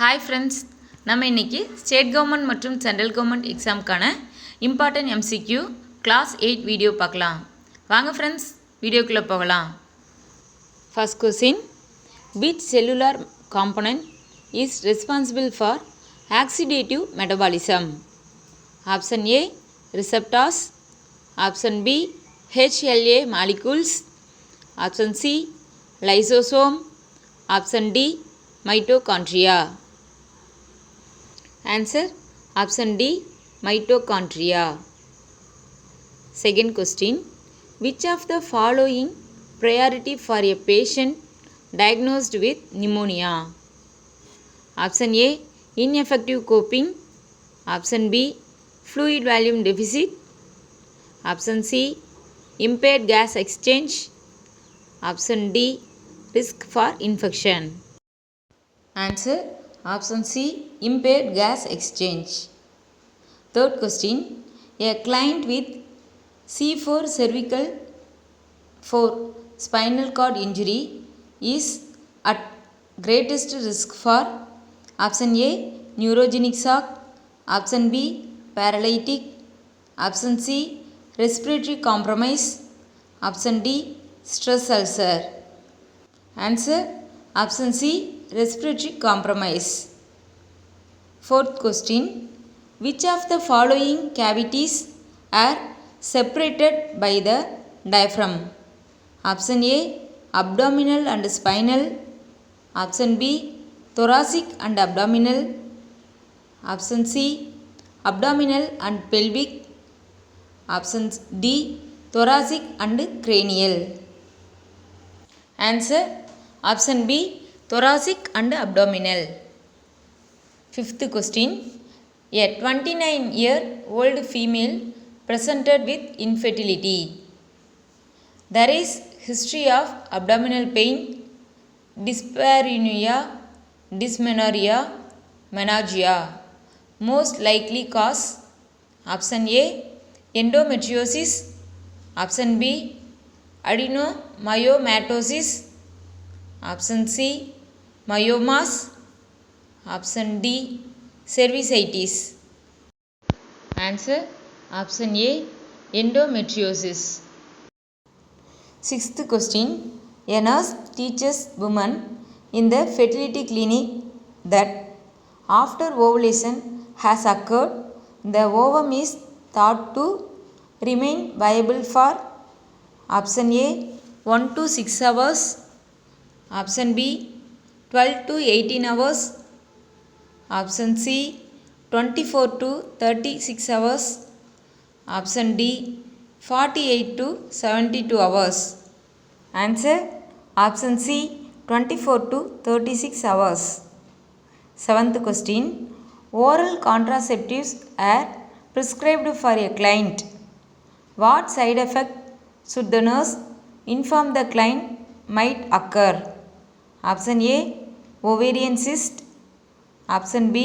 Hi friends, நம்ம இன்றைக்கி state government மற்றும் சென்ட்ரல் கவர்மெண்ட் எக்ஸாமுக்கான இம்பார்ட்டன்ட் MCQ கிளாஸ் 8 வீடியோ பார்க்கலாம். வாங்க ஃப்ரெண்ட்ஸ், வீடியோக்குள்ளே போகலாம். First question, which cellular component is responsible for oxidative metabolism? Option A, receptors. Option B, HLA molecules. Option C, lysosome. Option D, mitochondria. Answer option D, mitochondria. Second question, which of the following priority for a patient diagnosed with pneumonia? Option A, ineffective coping. Option B, fluid volume deficit. Option C, impaired gas exchange. Option D, risk for infection. Answer option C, impaired gas exchange. Third question, a client with C4 cervical 4 spinal cord injury is at greatest risk for option A, neurogenic shock. Option B, paralytic. Option C, respiratory compromise. Option D, stress ulcer. Answer option C, respiratory compromise. Fourth question, which of the following cavities are separated by the diaphragm? Option A, abdominal and spinal. Option B, thoracic and abdominal. Option C, abdominal and pelvic. Option D, thoracic and cranial. Answer option B, thoracic and abdominal. Fifth question, a 29-year-old female presented with infertility. There is history of abdominal pain, dyspareunia, dysmenorrhea, menorrhagia. Most likely cause option A, endometriosis. Option B, adenomyomatosis. Option C, myomas. Option D, cervicitis. Answer option A, endometriosis. Sixth question, a nurse teaches women in the fertility clinic that after ovulation has occurred, the ovum is thought to remain viable for option A, 1 to 6 hours. Option B, 12 to 18 hours. Option C, 24 to 36 hours. Option D, 48 to 72 hours. Answer option C, 24 to 36 hours. Seventh question, oral contraceptives are prescribed for a client. What side effect should the nurse inform the client might occur? Option A, ovarian cyst. Option B,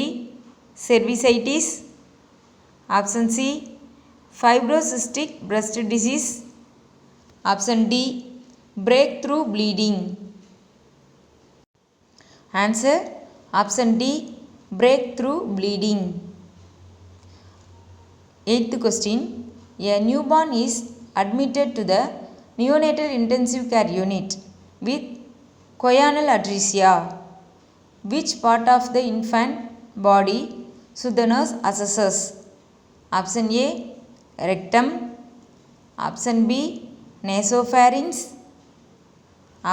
cervicitis. Option C, fibrocystic breast disease. Option D, breakthrough bleeding. Answer option D, breakthrough bleeding. Eighth question, a newborn is admitted to the neonatal intensive care unit with choanal atresia. Which part of the infant body should the nurse assesses? Option A, rectum. Option B, nasopharynx.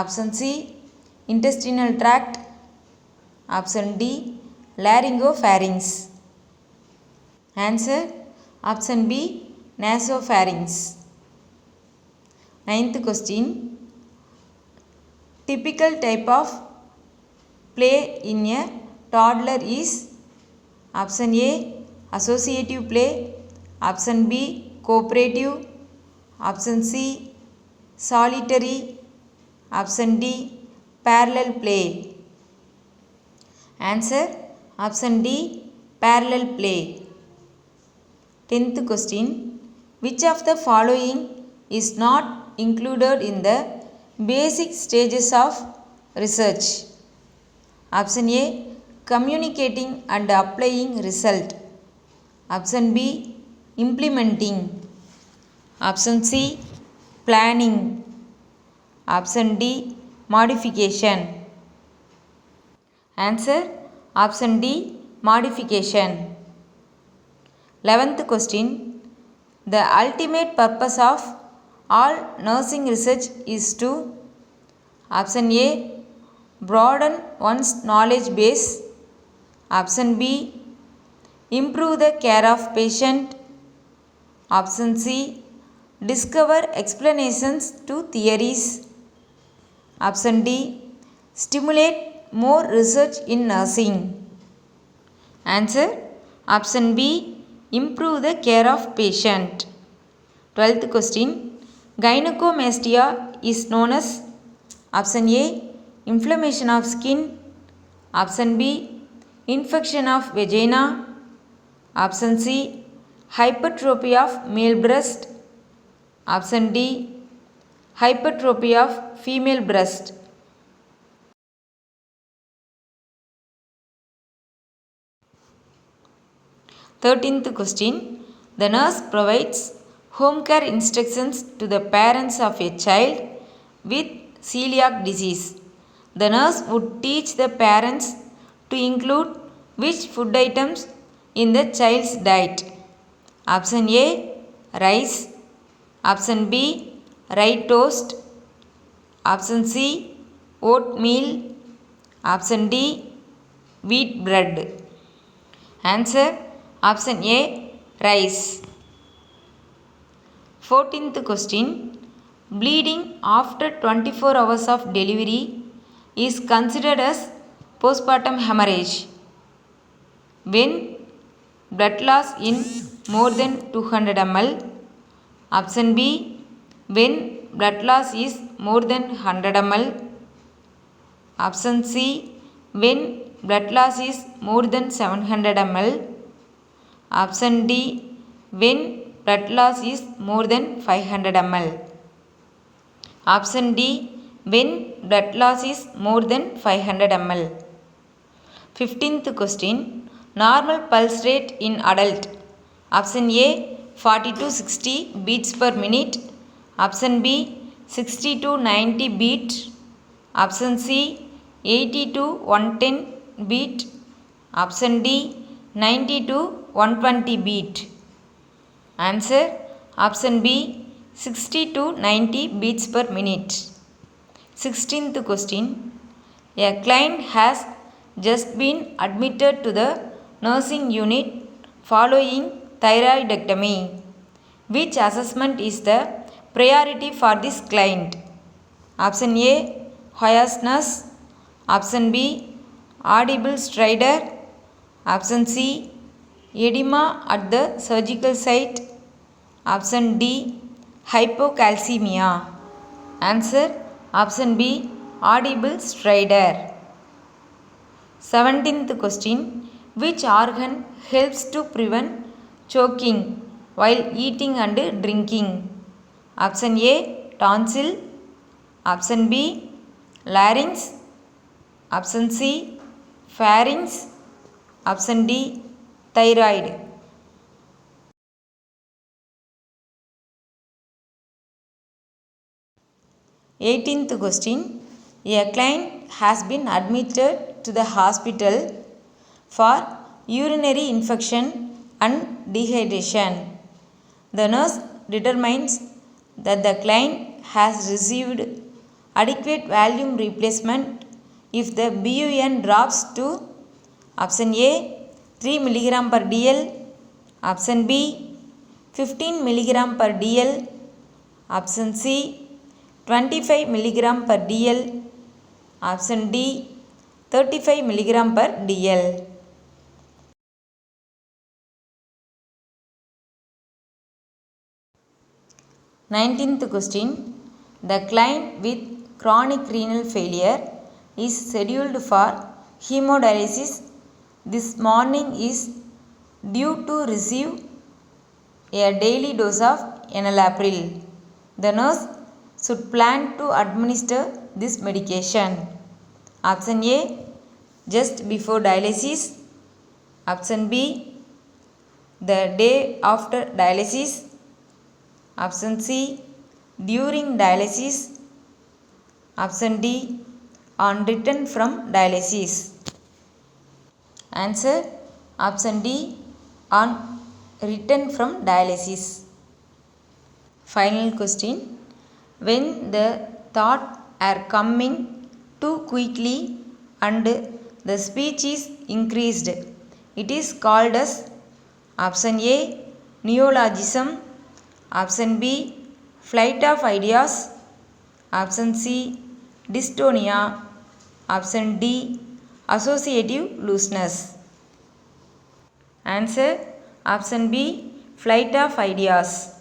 Option C, intestinal tract. Option D, laryngopharynx. Answer option B, nasopharynx. Ninth question, typical type of play in a toddler is option A, associative play. Option B, cooperative. Option C, solitary. Option D, parallel play. Answer option D, parallel play. 10th question, which of the following is not included in the basic stages of research? Option A, communicating and applying result. Option B, implementing. Option C, planning. Option D, modification. Answer option D, modification. 11th question. The ultimate purpose of all nursing research is to. Option A, broaden one's knowledge base. Option B, improve the care of patient. Option C, discover explanations to theories. Option D, stimulate more research in nursing. Answer option B, improve the care of patient. 12th question. Gynecomastia is known as. Option A, inflammation of skin. Option B, infection of vagina. Option C, hypertrophy of male breast. Option D, hypertrophy of female breast. 13th question. The nurse provides home care instructions to the parents of a child with celiac disease. The nurse would teach the parents to include which food items in the child's diet? Option A, rice. Option B, rye toast. Option C, oatmeal. Option D, wheat bread. Answer option A, rice. 14th question. Bleeding after 24 hours of delivery is considered as postpartum hemorrhage when blood loss in more than 200 ml. Option B, when blood loss is more than 100 ml. Option C, when blood loss is more than 700 ml. Option D, when blood loss is more than 500 ml. Option D, when blood loss is more than 500 ml. 15th question. Normal pulse rate in adult. Option A, 40 to 60 beats per minute. Option B, 60 to 90 beat. Option C, 80 to 110 beat. Option D, 90 to 120 beat. Answer option B, 60 to 90 beats per minute. 16th question. A client has just been admitted to the nursing unit following thyroidectomy. Which assessment is the priority for this client? Option A, Hoyasness. Option B, audible stridor. Option C, edema at the surgical site. Option D, hypocalcemia. Answer option B, audible stridor. 17th question. Which organ helps to prevent choking while eating and drinking? Option A, tonsil. Option B, larynx. Option C, pharynx. Option D, thyroid. 18th question. A client has been admitted to the hospital for urinary infection and dehydration. The nurse determines that the client has received adequate volume replacement if the BUN drops to. Option A, 3 mg per dl. Option B, 15 mg per dl. Option C, 25 mg per dl. Option D, 35 mg per dl. 19th question. The client with chronic renal failure is scheduled for hemodialysis this morning is due to receive a daily dose of enalapril. The nurse should plan to administer this medication. Option A, just before dialysis. Option B, the day after dialysis. Option C, during dialysis. Option D, on return from dialysis. Answer option D, on return from dialysis. Final question. When the thoughts are coming too quickly and the speech is increased, it is called as option A, neologism. Option B, flight of ideas. Option C, dystonia. Option D, associative looseness. Answer option B, flight of ideas.